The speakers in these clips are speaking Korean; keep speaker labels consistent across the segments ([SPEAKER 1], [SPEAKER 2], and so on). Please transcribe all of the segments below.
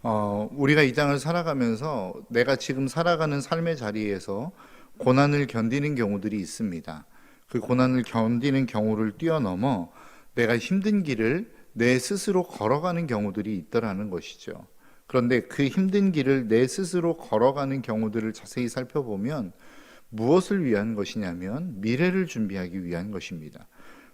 [SPEAKER 1] 우리가 이 땅을 살아가면서 내가 지금 살아가는 삶의 자리에서 고난을 견디는 경우들이 있습니다. 그 고난을 견디는 경우를 뛰어넘어 내가 힘든 길을 내 스스로 걸어가는 경우들이 있더라는 것이죠. 그런데 그 힘든 길을 내 스스로 걸어가는 경우들을 자세히 살펴보면 무엇을 위한 것이냐면 미래를 준비하기 위한 것입니다.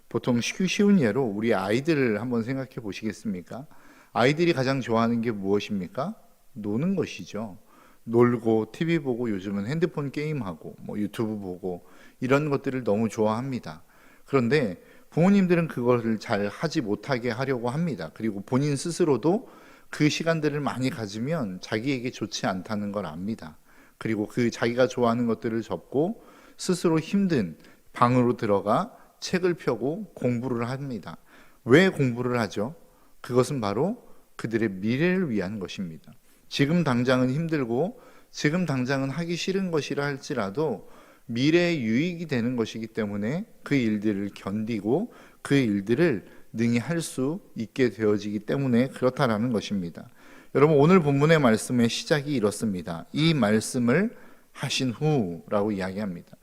[SPEAKER 1] 보통 쉬운 예로 우리 아이들을 한번 생각해 보시겠습니까? 아이들이 가장 좋아하는 게 무엇입니까? 노는 것이죠. 놀고 TV 보고 요즘은 핸드폰 게임하고 유튜브 보고 이런 것들을 너무 좋아합니다. 그런데 부모님들은 그것을 잘 하지 못하게 하려고 합니다. 그리고 본인 스스로도 그 시간들을 많이 가지면 자기에게 좋지 않다는 걸 압니다. 그리고 그 자기가 좋아하는 것들을 접고 스스로 힘든 방으로 들어가 책을 펴고 공부를 합니다. 왜 공부를 하죠? 그것은 바로 그들의 미래를 위한 것입니다. 지금 당장은 힘들고 지금 당장은 하기 싫은 것이라 할지라도 미래에 유익이 되는 것이기 때문에 그 일들을 견디고 그 일들을 능히 할 수 있게 되어지기 때문에 그렇다라는 것입니다. 여러분, 오늘 본문의 말씀의 시작이 이렇습니다. 이 말씀을 하신 후라고 이야기합니다.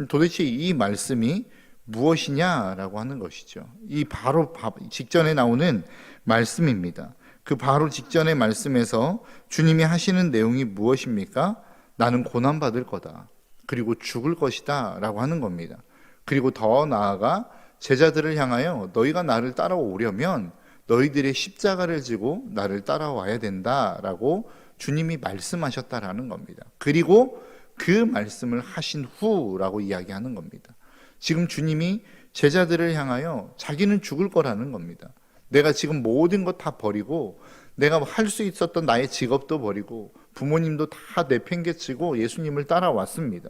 [SPEAKER 1] 도대체 이 말씀이 무엇이냐라고 하는 것이죠. 이 바로 직전에 나오는 말씀입니다. 그 바로 직전의 말씀에서 주님이 하시는 내용이 무엇입니까? 나는 고난받을 거다. 그리고 죽을 것이다 라고 하는 겁니다. 그리고 더 나아가 제자들을 향하여 너희가 나를 따라오려면 너희들의 십자가를 지고 나를 따라와야 된다라고 주님이 말씀하셨다라는 겁니다. 그리고 그 말씀을 하신 후라고 이야기하는 겁니다. 지금 주님이 제자들을 향하여 자기는 죽을 거라는 겁니다. 내가 지금 모든 것 다 버리고 내가 할 수 있었던 나의 직업도 버리고 부모님도 다 내팽개치고 예수님을 따라왔습니다.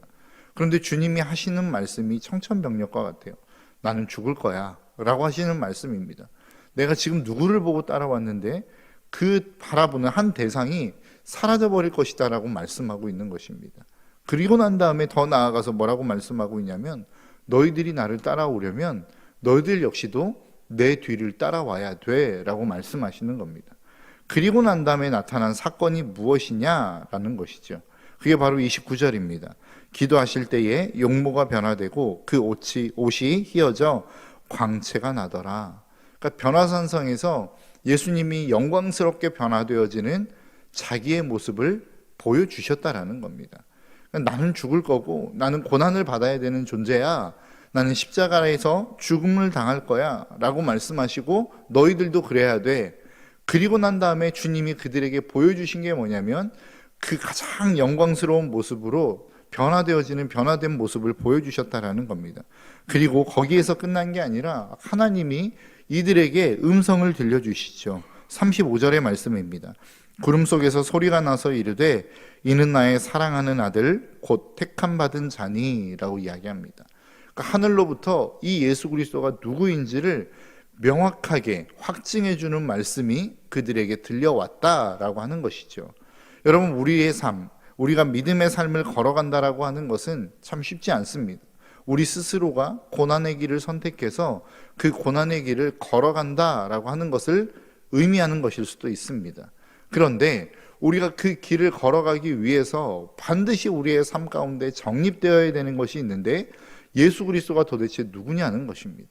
[SPEAKER 1] 그런데 주님이 하시는 말씀이 청천벽력과 같아요. 나는 죽을 거야 라고 하시는 말씀입니다. 내가 지금 누구를 보고 따라왔는데 그 바라보는 한 대상이 사라져버릴 것이다 라고 말씀하고 있는 것입니다. 그리고 난 다음에 더 나아가서 뭐라고 말씀하고 있냐면 너희들이 나를 따라오려면 너희들 역시도 내 뒤를 따라와야 돼 라고 말씀하시는 겁니다. 그리고 난 다음에 나타난 사건이 무엇이냐라는 것이죠. 그게 바로 29절입니다. 기도하실 때에 용모가 변화되고 그 옷이 휘어져 광채가 나더라. 그러니까 변화산성에서 예수님이 영광스럽게 변화되어지는 자기의 모습을 보여주셨다라는 겁니다. 그러니까 나는 죽을 거고 나는 고난을 받아야 되는 존재야. 나는 십자가에서 죽음을 당할 거야 라고 말씀하시고 너희들도 그래야 돼. 그리고 난 다음에 주님이 그들에게 보여주신 게 뭐냐면 그 가장 영광스러운 모습으로 변화된 모습을 보여주셨다라는 겁니다. 그리고 거기에서 끝난 게 아니라 하나님이 이들에게 음성을 들려주시죠. 35절의 말씀입니다. 구름 속에서 소리가 나서 이르되 이는 나의 사랑하는 아들 곧 택함 받은 자니 라고 이야기합니다. 그러니까 하늘로부터 이 예수 그리스도가 누구인지를 명확하게 확증해 주는 말씀이 그들에게 들려왔다라고 하는 것이죠. 여러분, 우리의 삶, 우리가 믿음의 삶을 걸어간다라고 하는 것은 참 쉽지 않습니다. 우리 스스로가 고난의 길을 선택해서 그 고난의 길을 걸어간다라고 하는 것을 의미하는 것일 수도 있습니다. 그런데 우리가 그 길을 걸어가기 위해서 반드시 우리의 삶 가운데 정립되어야 되는 것이 있는데 예수 그리스도가 도대체 누구냐는 것입니다.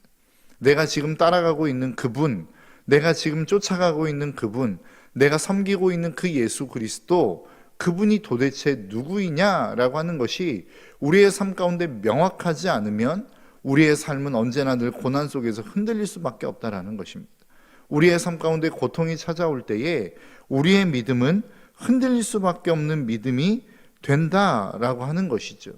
[SPEAKER 1] 내가 지금 따라가고 있는 그분, 내가 지금 쫓아가고 있는 그분, 내가 섬기고 있는 그 예수 그리스도, 그분이 도대체 누구이냐라고 하는 것이 우리의 삶 가운데 명확하지 않으면 우리의 삶은 언제나 늘 고난 속에서 흔들릴 수밖에 없다라는 것입니다. 우리의 삶 가운데 고통이 찾아올 때에 우리의 믿음은 흔들릴 수밖에 없는 믿음이 된다라고 하는 것이죠.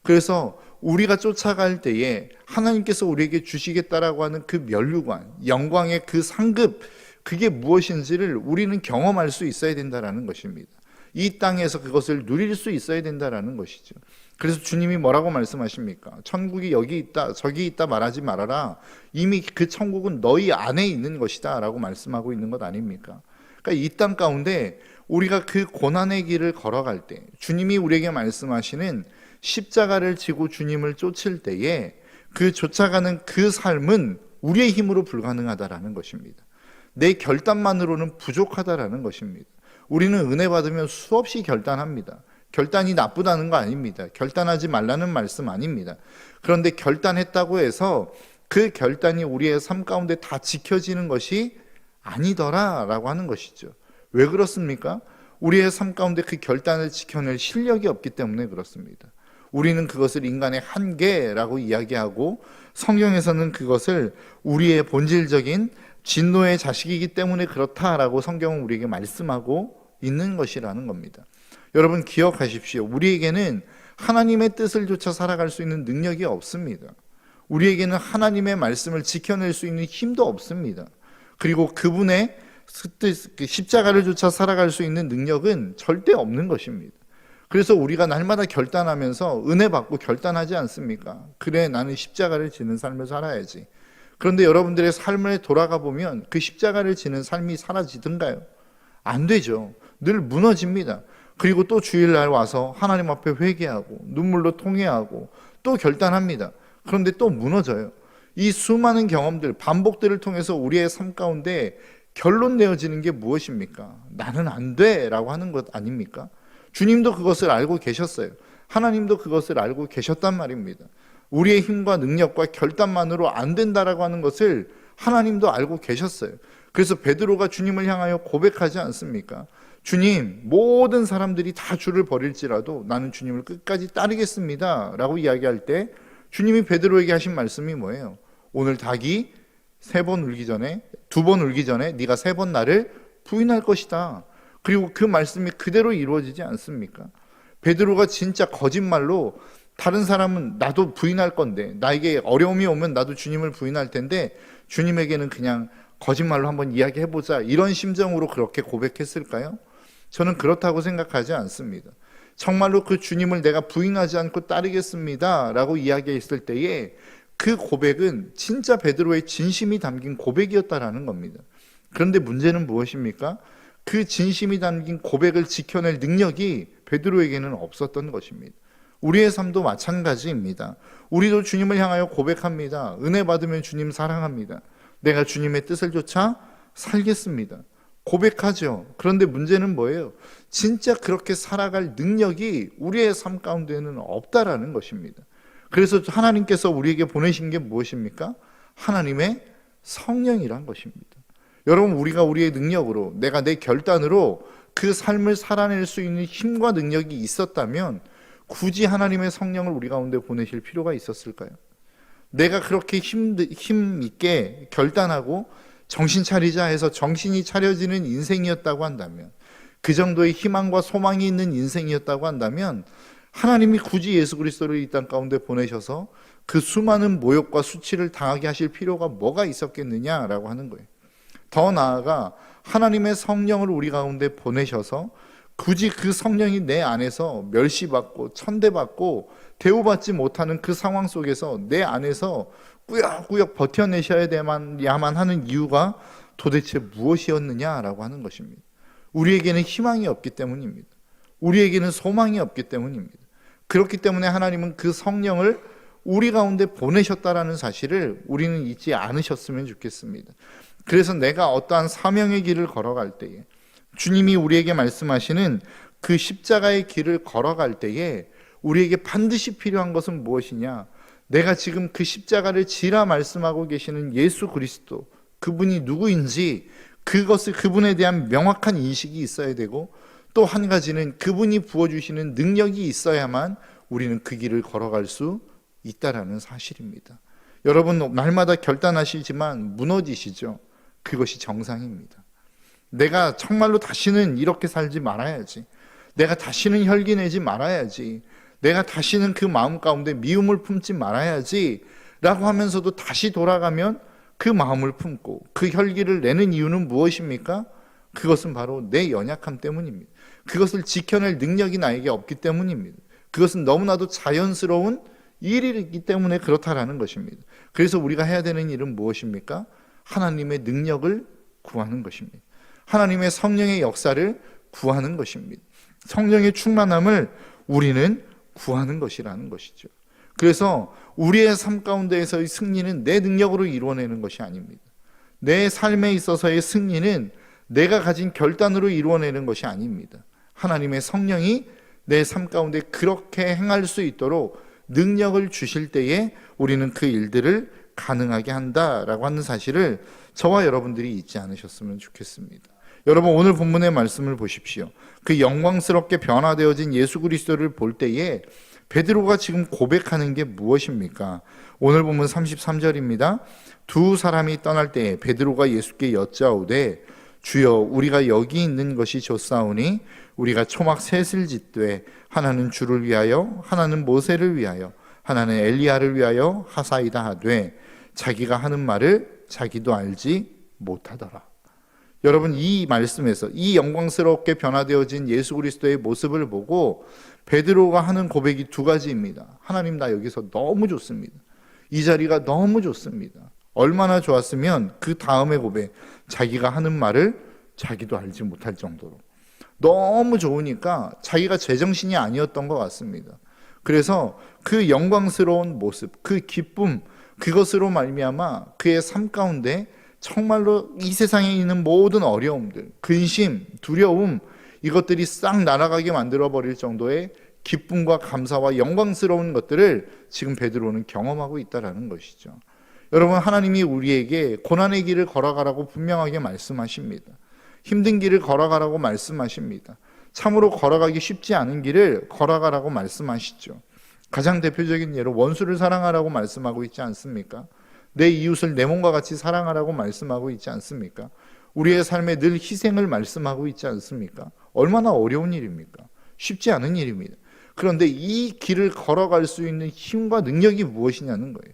[SPEAKER 1] 그래서 우리가 쫓아갈 때에 하나님께서 우리에게 주시겠다라고 하는 그 면류관, 영광의 그 상급, 그게 무엇인지를 우리는 경험할 수 있어야 된다라는 것입니다. 이 땅에서 그것을 누릴 수 있어야 된다라는 것이죠. 그래서 주님이 뭐라고 말씀하십니까? 천국이 여기 있다, 저기 있다 말하지 말아라. 이미 그 천국은 너희 안에 있는 것이다 라고 말씀하고 있는 것 아닙니까? 그러니까 이 땅 가운데 우리가 그 고난의 길을 걸어갈 때 주님이 우리에게 말씀하시는 십자가를 지고 주님을 쫓을 때에 그 쫓아가는 그 삶은 우리의 힘으로 불가능하다라는 것입니다. 내 결단만으로는 부족하다라는 것입니다. 우리는 은혜 받으면 수없이 결단합니다. 결단이 나쁘다는 거 아닙니다. 결단하지 말라는 말씀 아닙니다. 그런데 결단했다고 해서 그 결단이 우리의 삶 가운데 다 지켜지는 것이 아니더라라고 하는 것이죠. 왜 그렇습니까? 우리의 삶 가운데 그 결단을 지켜낼 실력이 없기 때문에 그렇습니다. 우리는 그것을 인간의 한계라고 이야기하고 성경에서는 그것을 우리의 본질적인 진노의 자식이기 때문에 그렇다라고 성경은 우리에게 말씀하고 있는 것이라는 겁니다. 여러분 기억하십시오. 우리에게는 하나님의 뜻을 좇아 살아갈 수 있는 능력이 없습니다. 우리에게는 하나님의 말씀을 지켜낼 수 있는 힘도 없습니다. 그리고 그분의 십자가를 좇아 살아갈 수 있는 능력은 절대 없는 것입니다. 그래서 우리가 날마다 결단하면서 은혜 받고 결단하지 않습니까? 그래, 나는 십자가를 지는 삶을 살아야지. 그런데 여러분들의 삶을 돌아가 보면 그 십자가를 지는 삶이 사라지던가요? 안 되죠. 늘 무너집니다. 그리고 또 주일날 와서 하나님 앞에 회개하고 눈물로 통회하고 또 결단합니다. 그런데 또 무너져요. 이 수많은 경험들, 반복들을 통해서 우리의 삶 가운데 결론 내어지는 게 무엇입니까? 나는 안 돼 라고 하는 것 아닙니까? 주님도 그것을 알고 계셨어요. 하나님도 그것을 알고 계셨단 말입니다. 우리의 힘과 능력과 결단만으로 안 된다라고 하는 것을 하나님도 알고 계셨어요. 그래서 베드로가 주님을 향하여 고백하지 않습니까? 주님, 모든 사람들이 다 주를 버릴지라도 나는 주님을 끝까지 따르겠습니다 라고 이야기할 때 주님이 베드로에게 하신 말씀이 뭐예요? 오늘 닭이 3번 울기 전에, 2번 울기 전에 네가 3번 나를 부인할 것이다. 그리고 그 말씀이 그대로 이루어지지 않습니까? 베드로가 진짜 거짓말로 다른 사람은 나도 부인할 건데, 나에게 어려움이 오면 나도 주님을 부인할 텐데 주님에게는 그냥 거짓말로 한번 이야기해보자, 이런 심정으로 그렇게 고백했을까요? 저는 그렇다고 생각하지 않습니다. 정말로 그 주님을 내가 부인하지 않고 따르겠습니다 라고 이야기했을 때에 그 고백은 진짜 베드로의 진심이 담긴 고백이었다라는 겁니다. 그런데 문제는 무엇입니까? 그 진심이 담긴 고백을 지켜낼 능력이 베드로에게는 없었던 것입니다. 우리의 삶도 마찬가지입니다. 우리도 주님을 향하여 고백합니다. 은혜 받으면 주님 사랑합니다. 내가 주님의 뜻을 좇아 살겠습니다. 고백하죠. 그런데 문제는 뭐예요? 진짜 그렇게 살아갈 능력이 우리의 삶 가운데는 없다라는 것입니다. 그래서 하나님께서 우리에게 보내신 게 무엇입니까? 하나님의 성령이란 것입니다. 여러분, 우리가 우리의 능력으로, 내가 내 결단으로 그 삶을 살아낼 수 있는 힘과 능력이 있었다면 굳이 하나님의 성령을 우리 가운데 보내실 필요가 있었을까요? 내가 그렇게 힘 있게 결단하고 정신 차리자 해서 정신이 차려지는 인생이었다고 한다면, 그 정도의 희망과 소망이 있는 인생이었다고 한다면 하나님이 굳이 예수 그리스도를 이 땅 가운데 보내셔서 그 수많은 모욕과 수치를 당하게 하실 필요가 뭐가 있었겠느냐라고 하는 거예요. 더 나아가 하나님의 성령을 우리 가운데 보내셔서 굳이 그 성령이 내 안에서 멸시받고 천대받고 대우받지 못하는 그 상황 속에서 내 안에서 꾸역꾸역 버텨내셔야만 하는 이유가 도대체 무엇이었느냐라고 하는 것입니다. 우리에게는 희망이 없기 때문입니다. 우리에게는 소망이 없기 때문입니다. 그렇기 때문에 하나님은 그 성령을 우리 가운데 보내셨다라는 사실을 우리는 잊지 않으셨으면 좋겠습니다. 그래서 내가 어떠한 사명의 길을 걸어갈 때에, 주님이 우리에게 말씀하시는 그 십자가의 길을 걸어갈 때에 우리에게 반드시 필요한 것은 무엇이냐? 내가 지금 그 십자가를 지라 말씀하고 계시는 예수 그리스도, 그분이 누구인지 그분에 대한 명확한 인식이 있어야 되고, 또 한 가지는 그분이 부어주시는 능력이 있어야만 우리는 그 길을 걸어갈 수 있다라는 사실입니다. 여러분, 날마다 결단하시지만 무너지시죠? 그것이 정상입니다. 내가 정말로 다시는 이렇게 살지 말아야지, 내가 다시는 혈기 내지 말아야지, 내가 다시는 그 마음 가운데 미움을 품지 말아야지 라고 하면서도 다시 돌아가면 그 마음을 품고 그 혈기를 내는 이유는 무엇입니까? 그것은 바로 내 연약함 때문입니다. 그것을 지켜낼 능력이 나에게 없기 때문입니다. 그것은 너무나도 자연스러운 일이기 때문에 그렇다라는 것입니다. 그래서 우리가 해야 되는 일은 무엇입니까? 하나님의 능력을 구하는 것입니다. 하나님의 성령의 역사를 구하는 것입니다. 성령의 충만함을 우리는 구하는 것이라는 것이죠. 그래서 우리의 삶 가운데에서의 승리는 내 능력으로 이루어내는 것이 아닙니다. 내 삶에 있어서의 승리는 내가 가진 결단으로 이루어내는 것이 아닙니다. 하나님의 성령이 내 삶 가운데 그렇게 행할 수 있도록 능력을 주실 때에 우리는 그 일들을 가능하게 한다라고 하는 사실을 저와 여러분들이 잊지 않으셨으면 좋겠습니다. 여러분, 오늘 본문의 말씀을 보십시오. 그 영광스럽게 변화되어진 예수 그리스도를 볼 때에 베드로가 지금 고백하는 게 무엇입니까? 오늘 본문 33절입니다. 두 사람이 떠날 때에 베드로가 예수께 여짜오되 주여, 우리가 여기 있는 것이 좋사오니 우리가 초막 셋을 짓되 하나는 주를 위하여, 하나는 모세를 위하여, 하나는 엘리야를 위하여 하사이다 하되 자기가 하는 말을 자기도 알지 못하더라. 여러분, 이 말씀에서 이 영광스럽게 변화되어진 예수 그리스도의 모습을 보고 베드로가 하는 고백이 두 가지입니다. 하나님, 나 여기서 너무 좋습니다. 이 자리가 너무 좋습니다. 얼마나 좋았으면 그 다음의 고백, 자기가 하는 말을 자기도 알지 못할 정도로 너무 좋으니까 자기가 제정신이 아니었던 것 같습니다. 그래서 그 영광스러운 모습, 그 기쁨, 그것으로 말미암아 그의 삶 가운데 정말로 이 세상에 있는 모든 어려움들, 근심, 두려움, 이것들이 싹 날아가게 만들어버릴 정도의 기쁨과 감사와 영광스러운 것들을 지금 베드로는 경험하고 있다는 것이죠. 여러분, 하나님이 우리에게 고난의 길을 걸어가라고 분명하게 말씀하십니다. 힘든 길을 걸어가라고 말씀하십니다. 참으로 걸어가기 쉽지 않은 길을 걸어가라고 말씀하시죠. 가장 대표적인 예로 원수를 사랑하라고 말씀하고 있지 않습니까? 내 이웃을 내 몸과 같이 사랑하라고 말씀하고 있지 않습니까? 우리의 삶에 늘 희생을 말씀하고 있지 않습니까? 얼마나 어려운 일입니까? 쉽지 않은 일입니다. 그런데 이 길을 걸어갈 수 있는 힘과 능력이 무엇이냐는 거예요.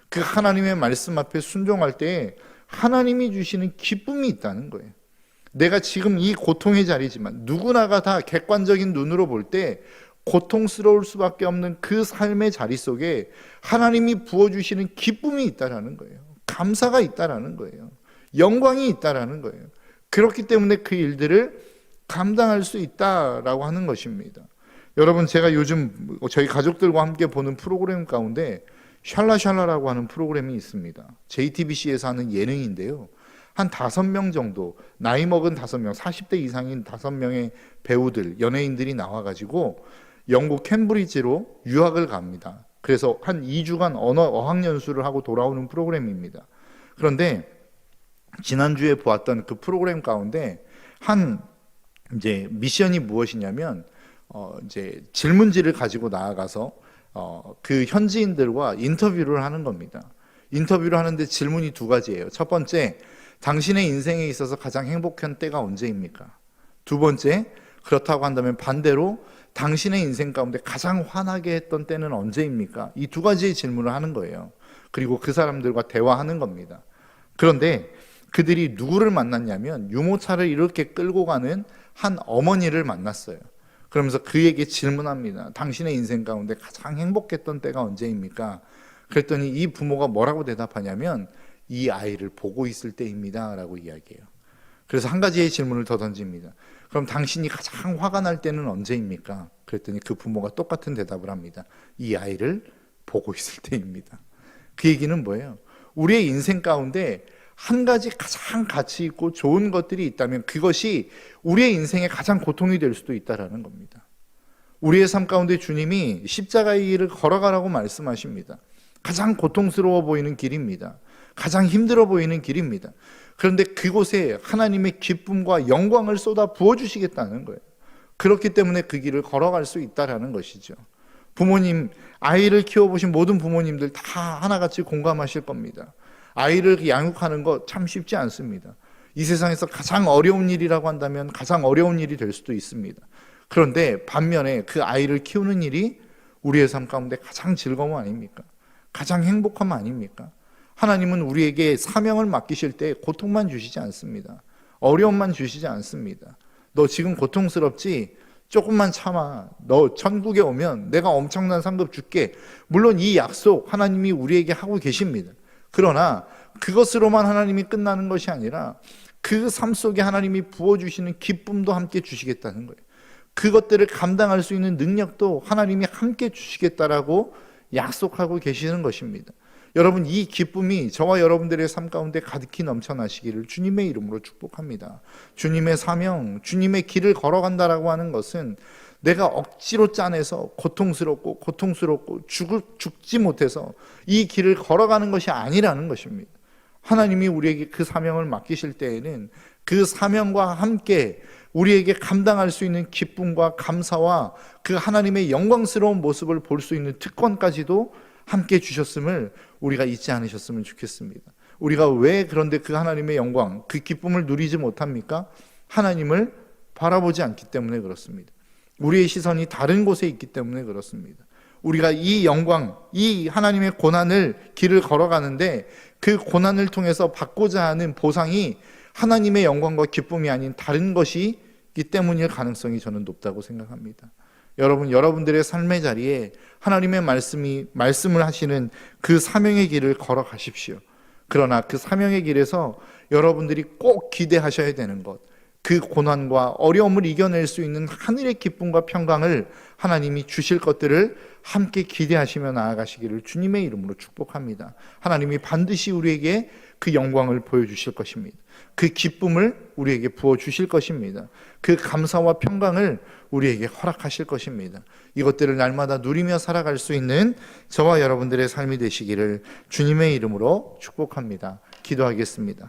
[SPEAKER 1] 그 하나님의 말씀 앞에 순종할 때에 하나님이 주시는 기쁨이 있다는 거예요. 내가 지금 이 고통의 자리지만 누구나가 다 객관적인 눈으로 볼 때 고통스러울 수밖에 없는 그 삶의 자리 속에 하나님이 부어주시는 기쁨이 있다라는 거예요. 감사가 있다라는 거예요. 영광이 있다라는 거예요. 그렇기 때문에 그 일들을 감당할 수 있다라고 하는 것입니다. 여러분, 제가 요즘 저희 가족들과 함께 보는 프로그램 가운데 샬라샬라라고 하는 프로그램이 있습니다. JTBC에서 하는 예능인데요. 한 5명 정도, 나이 먹은 5명, 40대 이상인 5명의 배우들, 연예인들이 나와가지고 영국 캠브리지로 유학을 갑니다. 그래서 한 2주간 언어 어학연수를 하고 돌아오는 프로그램입니다. 그런데 지난주에 보았던 그 프로그램 가운데 한 이제 미션이 무엇이냐면 이제 질문지를 가지고 나아가서 그 현지인들과 인터뷰를 하는 겁니다. 인터뷰를 하는데 질문이 두 가지예요. 첫 번째, 당신의 인생에 있어서 가장 행복한 때가 언제입니까? 두 번째, 그렇다고 한다면 반대로 당신의 인생 가운데 가장 화나게 했던 때는 언제입니까? 이 두 가지의 질문을 하는 거예요. 그리고 그 사람들과 대화하는 겁니다. 그런데 그들이 누구를 만났냐면 유모차를 이렇게 끌고 가는 한 어머니를 만났어요. 그러면서 그에게 질문합니다. 당신의 인생 가운데 가장 행복했던 때가 언제입니까? 그랬더니 이 부모가 뭐라고 대답하냐면 이 아이를 보고 있을 때입니다 라고 이야기해요. 그래서 한 가지의 질문을 더 던집니다. 그럼 당신이 가장 화가 날 때는 언제입니까? 그랬더니 그 부모가 똑같은 대답을 합니다. 이 아이를 보고 있을 때입니다. 그 얘기는 뭐예요? 우리의 인생 가운데 한 가지 가장 가치 있고 좋은 것들이 있다면 그것이 우리의 인생의 가장 고통이 될 수도 있다는 겁니다. 우리의 삶 가운데 주님이 십자가의 길을 걸어가라고 말씀하십니다. 가장 고통스러워 보이는 길입니다. 가장 힘들어 보이는 길입니다. 그런데 그곳에 하나님의 기쁨과 영광을 쏟아 부어주시겠다는 거예요. 그렇기 때문에 그 길을 걸어갈 수 있다는 것이죠. 부모님, 아이를 키워보신 모든 부모님들 다 하나같이 공감하실 겁니다. 아이를 양육하는 거 참 쉽지 않습니다. 이 세상에서 가장 어려운 일이라고 한다면 가장 어려운 일이 될 수도 있습니다. 그런데 반면에 그 아이를 키우는 일이 우리의 삶 가운데 가장 즐거움 아닙니까? 가장 행복함 아닙니까? 하나님은 우리에게 사명을 맡기실 때 고통만 주시지 않습니다. 어려움만 주시지 않습니다. 너 지금 고통스럽지? 조금만 참아. 너 천국에 오면 내가 엄청난 상급 줄게. 물론 이 약속 하나님이 우리에게 하고 계십니다. 그러나 그것으로만 하나님이 끝나는 것이 아니라 그 삶 속에 하나님이 부어주시는 기쁨도 함께 주시겠다는 거예요. 그것들을 감당할 수 있는 능력도 하나님이 함께 주시겠다라고 약속하고 계시는 것입니다. 여러분, 이 기쁨이 저와 여러분들의 삶 가운데 가득히 넘쳐나시기를 주님의 이름으로 축복합니다. 주님의 사명, 주님의 길을 걸어간다라고 하는 것은 내가 억지로 짜내서 고통스럽고 죽지 못해서 이 길을 걸어가는 것이 아니라는 것입니다. 하나님이 우리에게 그 사명을 맡기실 때에는 그 사명과 함께 우리에게 감당할 수 있는 기쁨과 감사와 그 하나님의 영광스러운 모습을 볼 수 있는 특권까지도 함께 주셨음을 우리가 잊지 않으셨으면 좋겠습니다. 우리가 왜 그런데 그 하나님의 영광, 그 기쁨을 누리지 못합니까? 하나님을 바라보지 않기 때문에 그렇습니다. 우리의 시선이 다른 곳에 있기 때문에 그렇습니다. 우리가 이 영광, 이 하나님의 고난을 길을 걸어가는데 그 고난을 통해서 받고자 하는 보상이 하나님의 영광과 기쁨이 아닌 다른 것이기 때문일 가능성이 저는 높다고 생각합니다. 여러분, 여러분들의 삶의 자리에 하나님의 말씀을 하시는 그 사명의 길을 걸어가십시오. 그러나 그 사명의 길에서 여러분들이 꼭 기대하셔야 되는 것, 그 고난과 어려움을 이겨낼 수 있는 하늘의 기쁨과 평강을 하나님이 주실 것들을 함께 기대하시며 나아가시기를 주님의 이름으로 축복합니다. 하나님이 반드시 우리에게 그 영광을 보여주실 것입니다. 그 기쁨을 우리에게 부어주실 것입니다. 그 감사와 평강을 우리에게 허락하실 것입니다. 이것들을 날마다 누리며 살아갈 수 있는 저와 여러분들의 삶이 되시기를 주님의 이름으로 축복합니다. 기도하겠습니다.